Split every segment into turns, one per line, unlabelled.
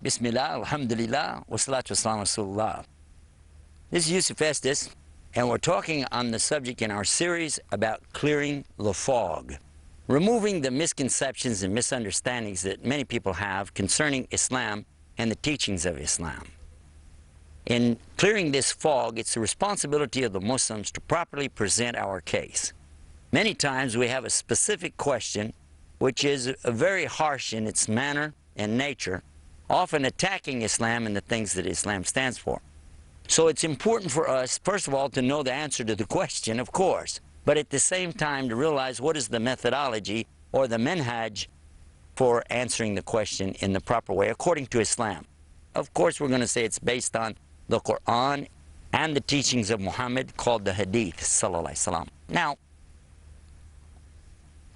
Bismillah, Alhamdulillah, Wassalatu Wassalamu Rasulullah. This is Yusuf Estes, and we're talking on the subject in our series about clearing the fog, removing the misconceptions and misunderstandings that many people have concerning Islam and the teachings of Islam. In clearing this fog, it's the responsibility of the Muslims to properly present our case. Many times we have a specific question which is very harsh in its manner and nature, often attacking Islam and the things that Islam stands for. So it's important for us, first of all, to know the answer to the question, of course, but at the same time to realize what is the methodology or the manhaj for answering the question in the proper way according to Islam. Of course, we're going to say it's based on the Quran and the teachings of Muhammad, called the Hadith, sallallahu alaihi wasallam. Now,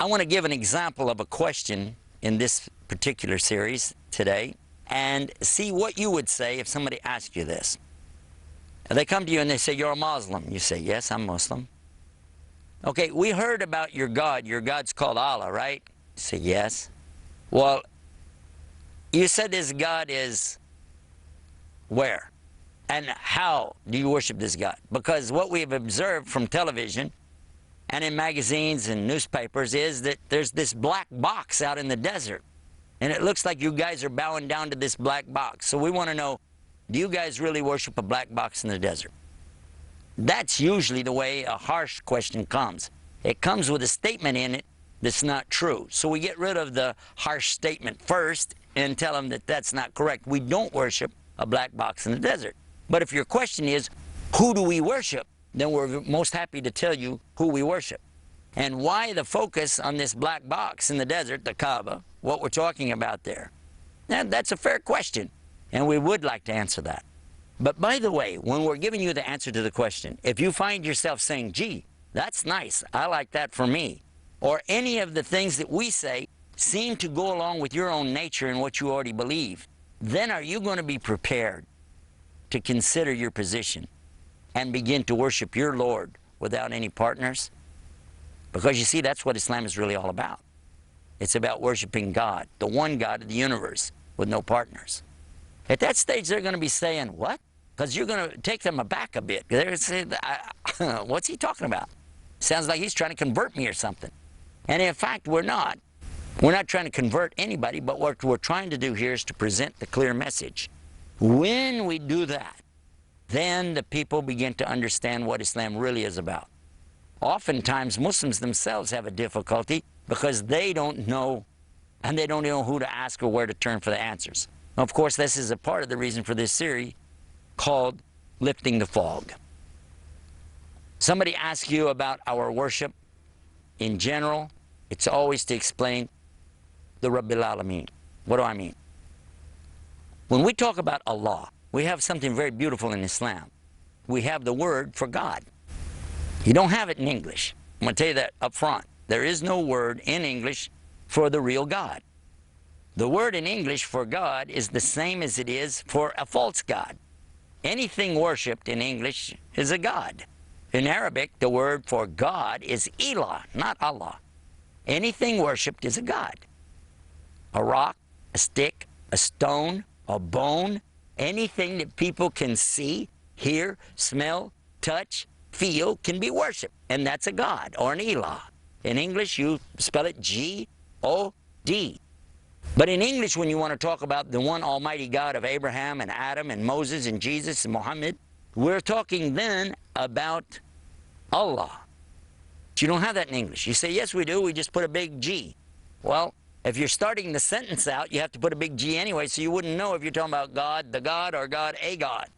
I want to give an example of a question in this particular series today and see what you would say if somebody asked you this. They come to you and they say, "You're a Muslim." You say, "Yes, I'm Muslim." "Okay, we heard about your God. Your God's called Allah, right?" You say, "Yes." "Well, you said this God is where? And how do you worship this God?" Because what we have observed from television and in magazines and newspapers is that there's this black box out in the desert. And it looks like you guys are bowing down to this black box. So we want to know, do you guys really worship a black box in the desert? That's usually the way a harsh question comes. It comes with a statement in it that's not true. So we get rid of the harsh statement first and tell them that that's not correct. We don't worship a black box in the desert. But if your question is, who do we worship? Then we're most happy to tell you who we worship. And why the focus on this black box in the desert, the Kaaba, what we're talking about there. Now, that's a fair question, and we would like to answer that. But by the way, when we're giving you the answer to the question, if you find yourself saying, "Gee, that's nice, I like that for me," or any of the things that we say seem to go along with your own nature and what you already believe, then are you going to be prepared to consider your position and begin to worship your Lord without any partners? Because you see, that's what Islam is really all about. It's about worshiping God, the one God of the universe, with no partners. At that stage, they're going to be saying, "What?" Because you're going to take them aback a bit. They're going to say, "What's he talking about? Sounds like he's trying to convert me or something." And in fact, we're not. We're not trying to convert anybody, but what we're trying to do here is to present the clear message. When we do that, then the people begin to understand what Islam really is about. Oftentimes, Muslims themselves have a difficulty because they don't know, and they don't know who to ask or where to turn for the answers. Of course, this is a part of the reason for this series called Lifting the Fog. Somebody asks you about our worship in general, it's always to explain the Rabbil Alameen. What do I mean? When we talk about Allah, we have something very beautiful in Islam. We have the word for God. You don't have it in English. I'm going to tell you that up front. There is no word in English for the real God. The word in English for God is the same as it is for a false God. Anything worshipped in English is a God. In Arabic, the word for God is Ilah, not Allah. Anything worshipped is a God. A rock, a stick, a stone, a bone, anything that people can see, hear, smell, touch, feel can be worshipped, and that's a God or an Ilah. In English, you spell it G-O-D. But in English, when you want to talk about the one almighty God of Abraham and Adam and Moses and Jesus and Muhammad, we're talking then about Allah. But you don't have that in English. You say, "Yes, we do. We just put a big G." Well, if you're starting the sentence out, you have to put a big G anyway, so you wouldn't know if you're talking about God, the God, or God, a God.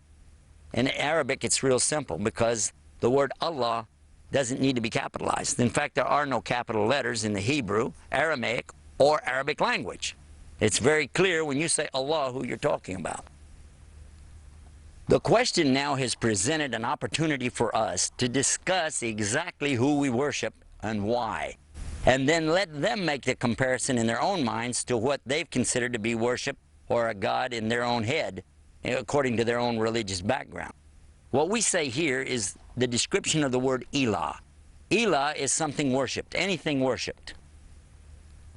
In Arabic, it's real simple because the word Allah doesn't need to be capitalized. In fact, there are no capital letters in the Hebrew, Aramaic, or Arabic language. It's very clear when you say Allah who you're talking about. The question now has presented an opportunity for us to discuss exactly who we worship and why, and then let them make the comparison in their own minds to what they've considered to be worship or a God in their own head, according to their own religious background. What we say here is the description of the word Ilah. Ilah is something worshipped, anything worshipped.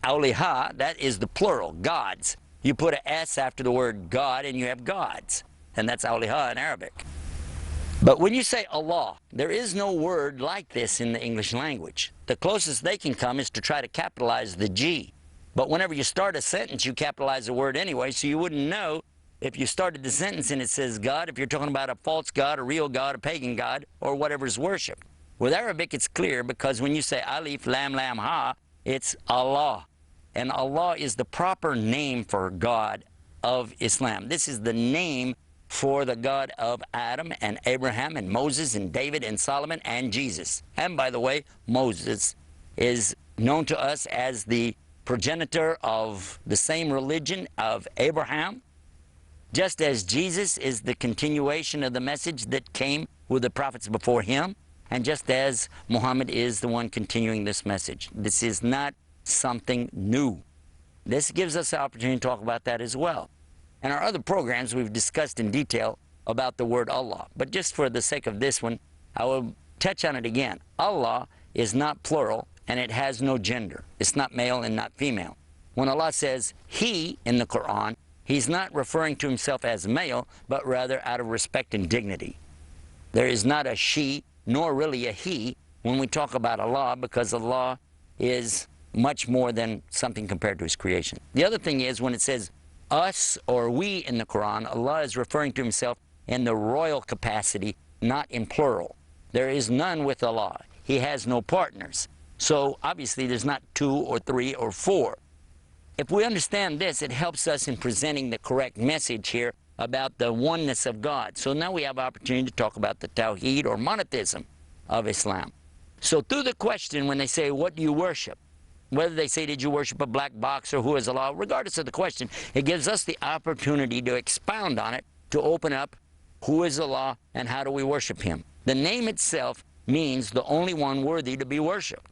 Awliha, that is the plural, gods. You put an S after the word God and you have gods. And that's Aliha in Arabic. But when you say Allah, there is no word like this in the English language. The closest they can come is to try to capitalize the G. But whenever you start a sentence, you capitalize the word anyway, so you wouldn't know if you started the sentence and it says God, if you're talking about a false God, a real God, a pagan God, or whatever is worshipped. With Arabic, it's clear because when you say Alif, Lam, Lam, Ha, it's Allah. And Allah is the proper name for God of Islam. This is the name for the God of Adam and Abraham and Moses and David and Solomon and Jesus. And by the way, Moses is known to us as the progenitor of the same religion of Abraham, just as Jesus is the continuation of the message that came with the prophets before him, and just as Muhammad is the one continuing this message. This is not something new. This gives us the opportunity to talk about that as well. In our other programs, we've discussed in detail about the word Allah. But just for the sake of this one, I will touch on it again. Allah is not plural, and it has no gender. It's not male and not female. When Allah says He in the Quran, He's not referring to Himself as male, but rather out of respect and dignity. There is not a she, nor really a he, when we talk about Allah, because Allah is much more than something compared to His creation. The other thing is, when it says us or we in the Quran, Allah is referring to Himself in the royal capacity, not in plural. There is none with Allah. He has no partners. So obviously there's not 2 or 3 or 4. If we understand this, it helps us in presenting the correct message here about the oneness of God. So now we have opportunity to talk about the Tawheed or monotheism of Islam. So through the question, when they say, what do you worship? Whether they say, did you worship a black box or who is Allah? Regardless of the question, it gives us the opportunity to expound on it, to open up who is Allah and how do we worship Him. The name itself means the only one worthy to be worshipped.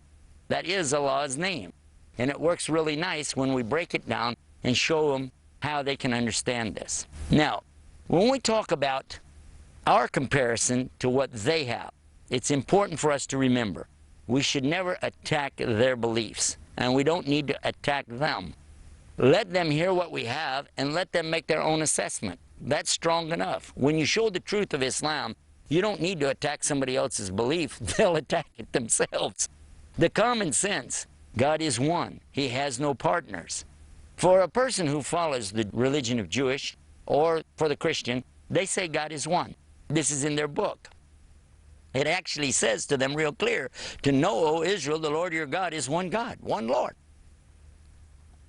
That is Allah's name. And it works really nice when we break it down and show them how they can understand this. Now, when we talk about our comparison to what they have, it's important for us to remember we should never attack their beliefs, and we don't need to attack them. Let them hear what we have and let them make their own assessment. That's strong enough. When you show the truth of Islam, you don't need to attack somebody else's belief. They'll attack it themselves. The common sense, God is one. He has no partners. For a person who follows the religion of Jewish, or for the Christian, they say God is one. This is in their book. It actually says to them real clear, to know, O Israel, the Lord your God is one God, one Lord.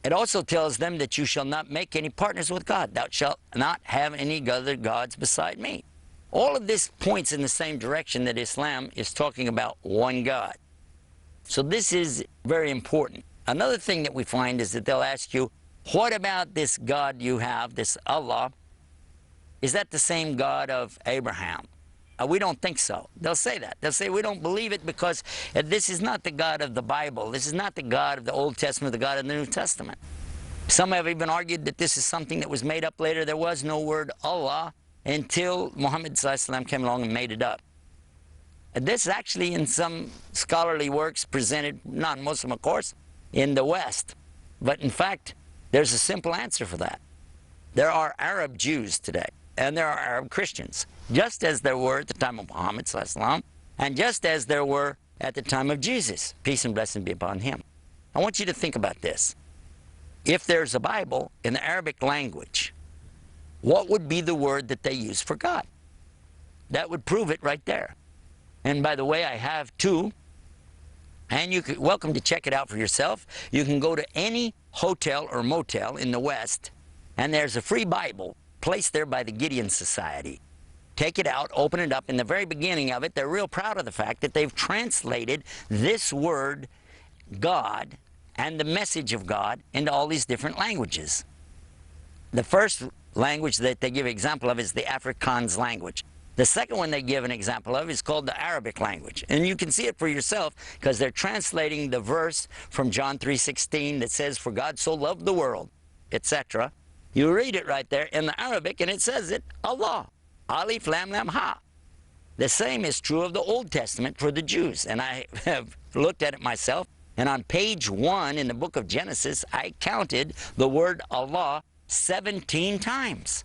It also tells them that you shall not make any partners with God. Thou shalt not have any other gods beside me. All of this points in the same direction that Islam is talking about one God. So this is very important. Another thing that we find is that they'll ask you, what about this God you have, this Allah? Is that the same God of Abraham? We don't think so. They'll say that. They'll say we don't believe it because this is not the God of the Bible. This is not the God of the Old Testament, the God of the New Testament. Some have even argued that this is something that was made up later. There was no word Allah until Muhammad came along and made it up. And this is actually in some scholarly works presented, non-Muslim of course, in the West. But in fact, there's a simple answer for that. There are Arab Jews today, and there are Arab Christians, just as there were at the time of Muhammad and just as there were at the time of Jesus. Peace and blessing be upon him. I want you to think about this. If there's a Bible in the Arabic language, what would be the word that they use for God? That would prove it right there. And by the way, I have 2, and you're welcome to check it out for yourself. You can go to any hotel or motel in the West, and there's a free Bible placed there by the Gideon Society. Take it out, open it up. In the very beginning of it, they're real proud of the fact that they've translated this word, God, and the message of God into all these different languages. The first language that they give an example of is the Afrikaans language. The second one they give an example of is called the Arabic language. And you can see it for yourself because they're translating the verse from John 3:16 that says, for God so loved the world, etc. You read it right there in the Arabic and it says it, Allah, Alif, Lam, Lam, Ha. The same is true of the Old Testament for the Jews. And I have looked at it myself. And on page 1 in the book of Genesis, I counted the word Allah 17 times.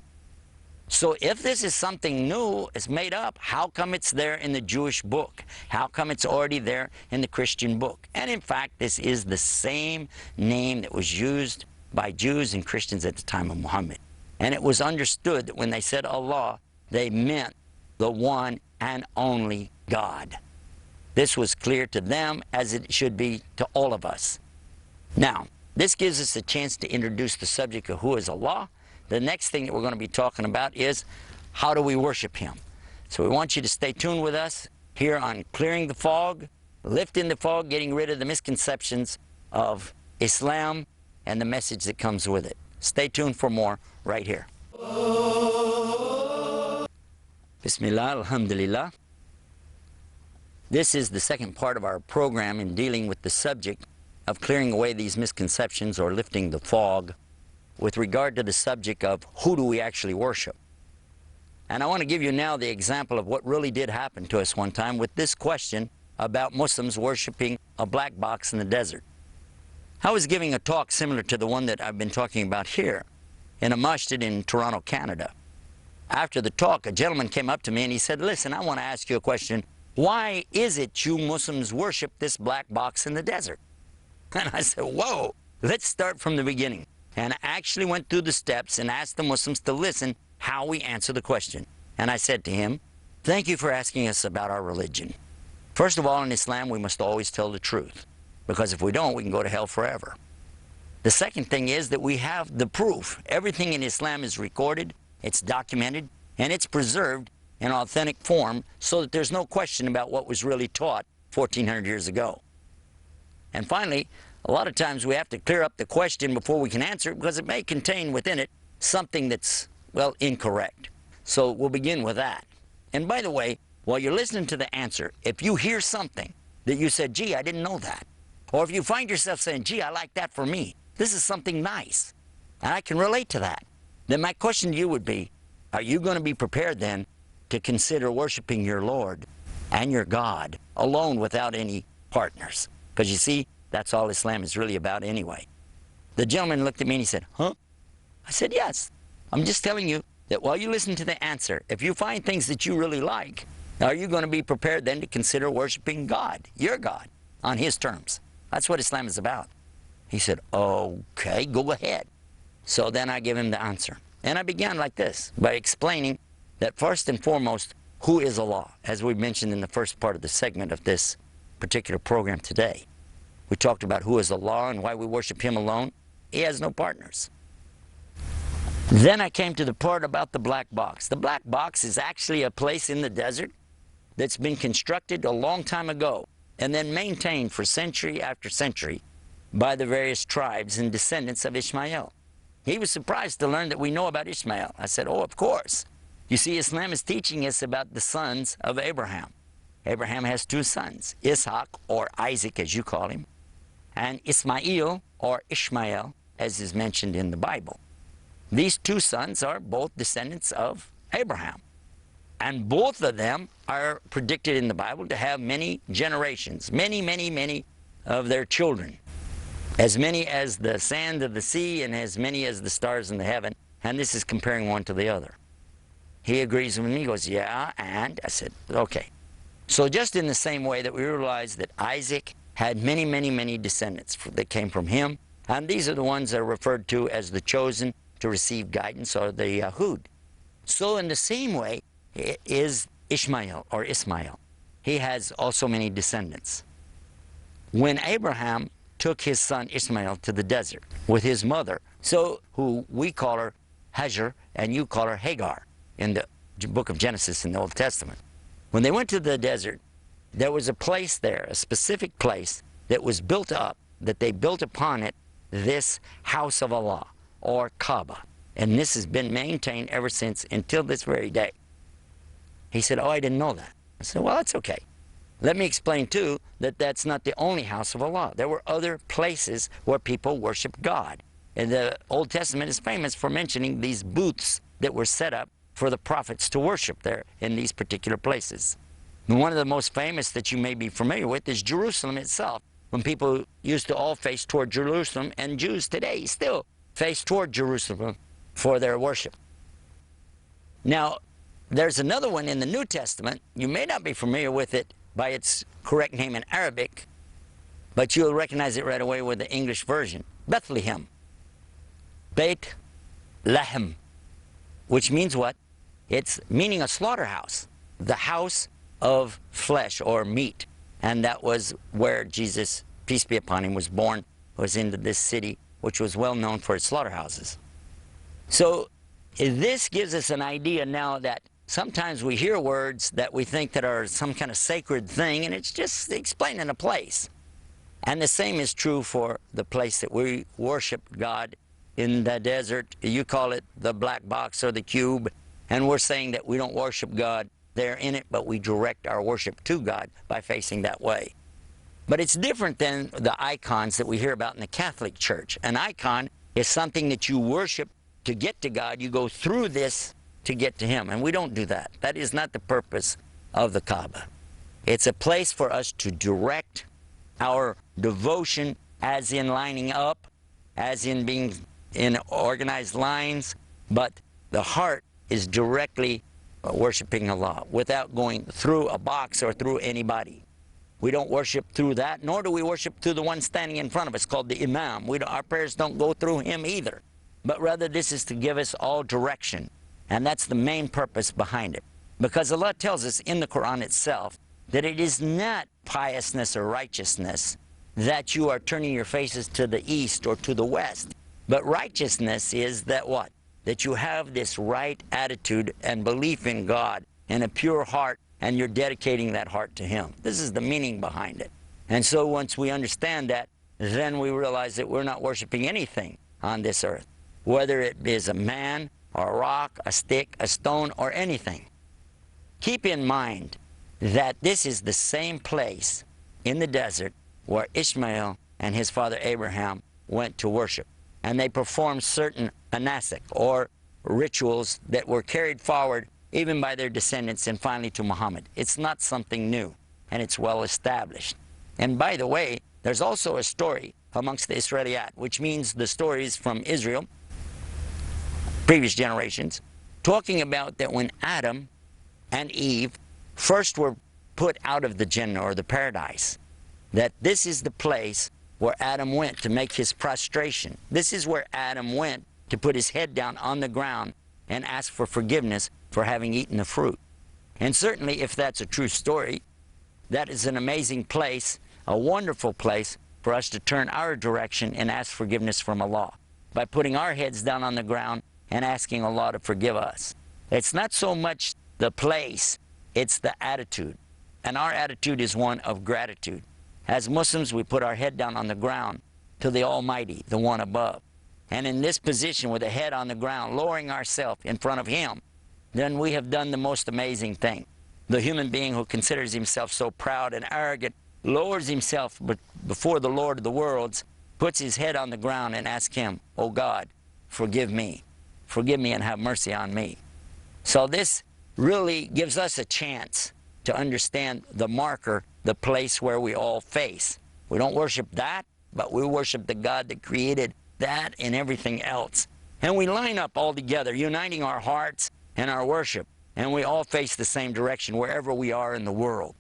So if this is something new, it's made up, how come it's there in the Jewish book? How come it's already there in the Christian book? And in fact, this is the same name that was used by Jews and Christians at the time of Muhammad. And it was understood that when they said Allah, they meant the one and only God. This was clear to them as it should be to all of us. Now, this gives us a chance to introduce the subject of who is Allah. The next thing that we're going to be talking about is how do we worship Him. So we want you to stay tuned with us here on Clearing the Fog, Lifting the Fog, getting rid of the misconceptions of Islam and the message that comes with it. Stay tuned for more right here. Bismillah, alhamdulillah. This is the second part of our program in dealing with the subject of clearing away these misconceptions or lifting the fog with regard to the subject of who do we actually worship. And I want to give you now the example of what really did happen to us one time with this question about Muslims worshiping a black box in the desert. I was giving a talk similar to the one that I've been talking about here in a masjid in Toronto, Canada. After the talk, a gentleman came up to me and he said, listen, I want to ask you a question. Why is it you Muslims worship this black box in the desert? And I said, whoa, let's start from the beginning. And I actually went through the steps and asked the Muslims to listen how we answer the question. And I said to him, thank you for asking us about our religion. First of all, in Islam, we must always tell the truth, because if we don't, we can go to hell forever. The second thing is that we have the proof. Everything in Islam is recorded, it's documented, and it's preserved in authentic form so that there's no question about what was really taught 1400 years ago. And finally, a lot of times we have to clear up the question before we can answer it because it may contain within it something that's, well, incorrect. So we'll begin with that. And by the way, while you're listening to the answer, if you hear something that you said, gee, I didn't know that, or if you find yourself saying, gee, I like that for me, this is something nice, and I can relate to that, then my question to you would be, are you going to be prepared then to consider worshiping your Lord and your God alone without any partners? Because you see, that's all Islam is really about anyway. The gentleman looked at me and he said, huh? I said, yes. I'm just telling you that while you listen to the answer, if you find things that you really like, are you going to be prepared then to consider worshiping God, your God, on His terms? That's what Islam is about. He said, okay, go ahead. So then I give him the answer. And I began like this, by explaining that first and foremost, who is Allah? As we mentioned in the first part of the segment of this particular program today. We talked about who is Allah and why we worship Him alone. He has no partners. Then I came to the part about the black box. The black box is actually a place in the desert that's been constructed a long time ago and then maintained for century after century by the various tribes and descendants of Ishmael. He was surprised to learn that we know about Ishmael. I said, oh, of course. You see, Islam is teaching us about the sons of Abraham. Abraham has two sons, Ishaq, or Isaac as you call him, and Ismail, or Ishmael, as is mentioned in the Bible. These two sons are both descendants of Abraham. And both of them are predicted in the Bible to have many generations, many of their children. As many as the sand of the sea and as many as the stars in the heaven. And this is comparing one to the other. He agrees with me, he goes, yeah, and I said, okay. So just in the same way that we realize that Isaac had many descendants that came from him, and these are the ones that are referred to as the chosen to receive guidance, or the Yahud. So in the same way is Ishmael, or Ismail. He has also many descendants. When Abraham took his son Ishmael to the desert with his mother, so who we call her Hajar and you call her Hagar in the book of Genesis in the Old Testament. When they went to the desert, there was a place there, a specific place that was built up, that they built upon it this house of Allah, or Kaaba. And this has been maintained ever since until this very day. He said, oh, I didn't know that. I said, well, that's okay. Let me explain, too, that that's not the only house of Allah. There were other places where people worship God. And the Old Testament is famous for mentioning these booths that were set up for the prophets to worship there in these particular places. And one of the most famous that you may be familiar with is Jerusalem itself, when people used to all face toward Jerusalem, and Jews today still face toward Jerusalem for their worship. Now, there's another one in the New Testament. You may not be familiar with it by its correct name in Arabic, but you'll recognize it right away with the English version. Bethlehem. Beit Lehem. Which means what? It's meaning a slaughterhouse. The house of flesh or meat. And that was where Jesus, peace be upon him, was born, was into this city, which was well known for its slaughterhouses. So this gives us an idea now that sometimes we hear words that we think that are some kind of sacred thing, and it's just explaining a place. And the same is true for the place that we worship God in the desert. You call it the black box or the cube, and we're saying that we don't worship God there in it, but we direct our worship to God by facing that way. But it's different than the icons that we hear about in the Catholic Church. An icon is something that you worship to get to God. You go through this to get to Him, and we don't do that. That is not the purpose of the Kaaba. It's a place for us to direct our devotion, as in lining up, as in being in organized lines, but the heart is directly worshiping Allah without going through a box or through anybody. We don't worship through that, nor do we worship through the one standing in front of us called the Imam. Our prayers don't go through him either, but rather this is to give us all direction, and that's the main purpose behind it. Because Allah tells us in the Quran itself that it is not piousness or righteousness that you are turning your faces to the east or to the west, but righteousness is that what? That you have this right attitude and belief in God and a pure heart, and you're dedicating that heart to Him. This is the meaning behind it. And so once we understand that, then we realize that we're not worshiping anything on this earth, whether it is a man, or a rock, a stick, a stone, or anything. Keep in mind that this is the same place in the desert where Ishmael and his father Abraham went to worship. And they performed certain manasik, or rituals that were carried forward even by their descendants and finally to Muhammad. It's not something new, and it's well established. And by the way, there's also a story amongst the Israeliyat, which means the stories from Israel, previous generations, talking about that when Adam and Eve first were put out of the Jannah, or the paradise, that this is the place where Adam went to make his prostration. This is where Adam went to put his head down on the ground and ask for forgiveness for having eaten the fruit. And certainly, if that's a true story, that is an amazing place, a wonderful place for us to turn our direction and ask forgiveness from Allah by putting our heads down on the ground and asking Allah to forgive us. It's not so much the place, it's the attitude. And our attitude is one of gratitude. As Muslims, we put our head down on the ground to the Almighty, the one above. And in this position, with the head on the ground, lowering ourselves in front of Him, then we have done the most amazing thing. The human being who considers himself so proud and arrogant lowers himself before the Lord of the worlds, puts his head on the ground and asks Him, "Oh God, forgive me. Forgive me and have mercy on me." So this really gives us a chance to understand the marker, the place where we all face. We don't worship that, but we worship the God that created that and everything else. And we line up all together, uniting our hearts and our worship, and we all face the same direction wherever we are in the world.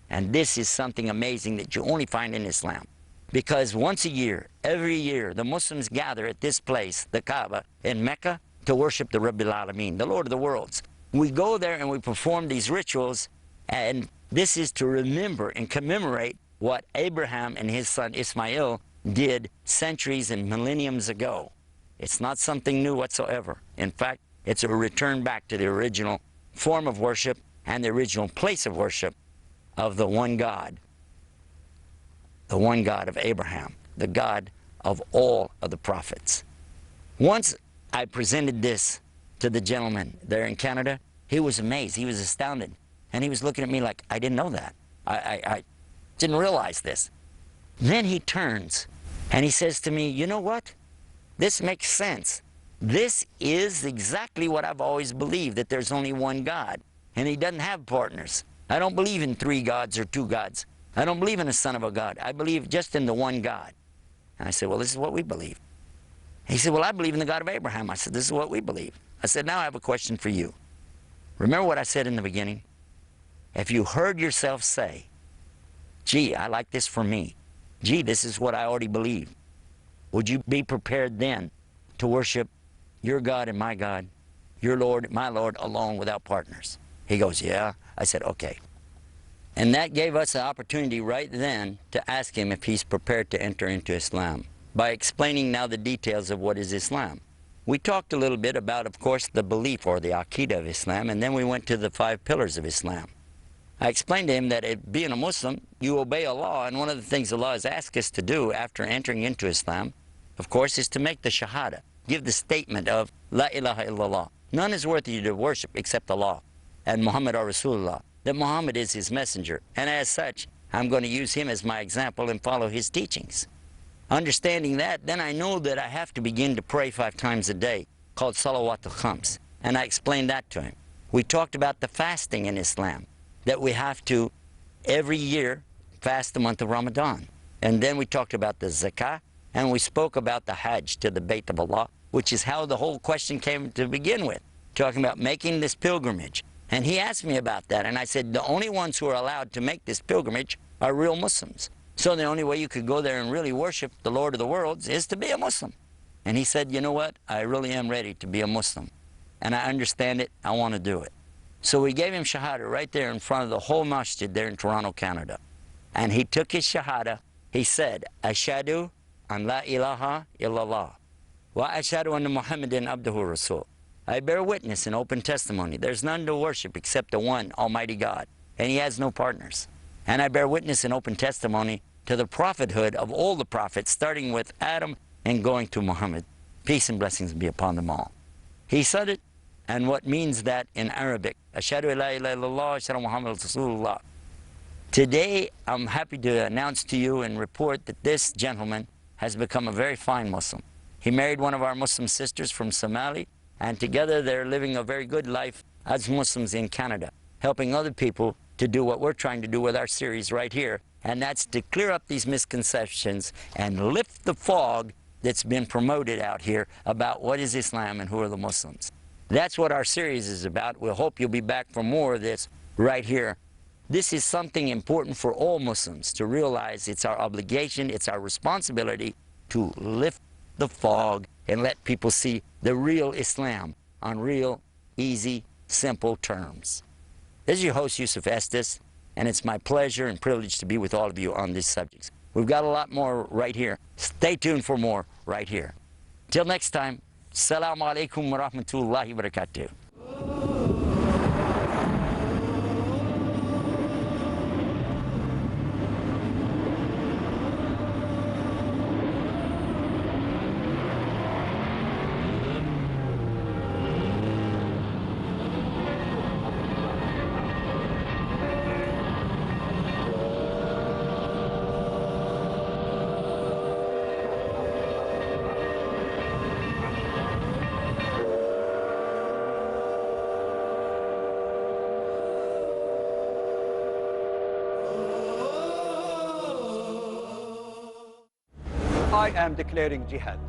And this is something amazing that you only find in Islam. Because once a year, every year, the Muslims gather at this place, the Kaaba, in Mecca, to worship the Rabbil Alameen, the Lord of the worlds. We go there and we perform these rituals, and this is to remember and commemorate what Abraham and his son Ismail did centuries and millenniums ago. It's not something new whatsoever. In fact, it's a return back to the original form of worship and the original place of worship of the one God of Abraham, the God of all of the prophets. Once I presented this to the gentleman there in Canada, he was amazed, he was astounded, and he was looking at me like, I didn't know that. I didn't realize this. Then he turns and he says to me, you know what? This makes sense. This is exactly what I've always believed, that there's only one God, and He doesn't have partners. I don't believe in 3 gods or 2 gods. I don't believe in a son of a God. I believe just in the one God. And I said, well, this is what we believe. He said, well, I believe in the God of Abraham. I said, this is what we believe. I said, now I have a question for you. Remember what I said in the beginning? If you heard yourself say, gee, I like this for me. Gee, this is what I already believe. Would you be prepared then to worship your God and my God, your Lord, my Lord, alone without partners? He goes, yeah. I said, okay. And that gave us an opportunity right then to ask him if he's prepared to enter into Islam by explaining now the details of what is Islam. We talked a little bit about, of course, the belief or the Aqidah of Islam, and then we went to the 5 pillars of Islam. I explained to him that being a Muslim, you obey Allah, and one of the things Allah has asked us to do after entering into Islam, of course, is to make the Shahada, give the statement of La ilaha illallah. None is worthy to worship except Allah, and Muhammad ar Rasulullah, that Muhammad is his messenger, and as such, I'm going to use him as my example and follow his teachings. Understanding that, then I know that I have to begin to pray 5 times a day, called Salawat al-Khams, and I explained that to him. We talked about the fasting in Islam, that we have to, every year, fast the month of Ramadan. And then we talked about the zakah, and we spoke about the hajj to the Bayt of Allah, which is how the whole question came to begin with, talking about making this pilgrimage. And he asked me about that, and I said, the only ones who are allowed to make this pilgrimage are real Muslims. So the only way you could go there and really worship the Lord of the worlds is to be a Muslim. And he said, you know what, I really am ready to be a Muslim. And I understand it, I want to do it. So we gave him Shahada right there in front of the whole masjid there in Toronto, Canada. And he took his Shahada, he said, Ashhadu an la ilaha illallah, wa ashhadu anna Muhammadan abduhu rasul. I bear witness in open testimony, there's none to worship except the one Almighty God, and he has no partners. And I bear witness in open testimony to the prophethood of all the prophets, starting with Adam and going to Muhammad. Peace and blessings be upon them all. He said it, and what means that in Arabic, Ashhadu la ilaha illallah, Ashhadu Muhammad Rasulullah. Today, I'm happy to announce to you and report that this gentleman has become a very fine Muslim. He married one of our Muslim sisters from Somalia, and together they're living a very good life as Muslims in Canada, helping other people to do what we're trying to do with our series right here, and that's to clear up these misconceptions and lift the fog that's been promoted out here about what is Islam and who are the Muslims. That's what our series is about. We'll hope you'll be back for more of this right here. This is something important for all Muslims to realize. It's our obligation, it's our responsibility to lift the fog and let people see the real Islam on real, easy, simple terms. This is your host, Yusuf Estes, and it's my pleasure and privilege to be with all of you on these subjects. We've got a lot more right here. Stay tuned for more right here. Till next time, Assalamu alaikum wa rahmatullahi wa barakatuh.
I am declaring jihad.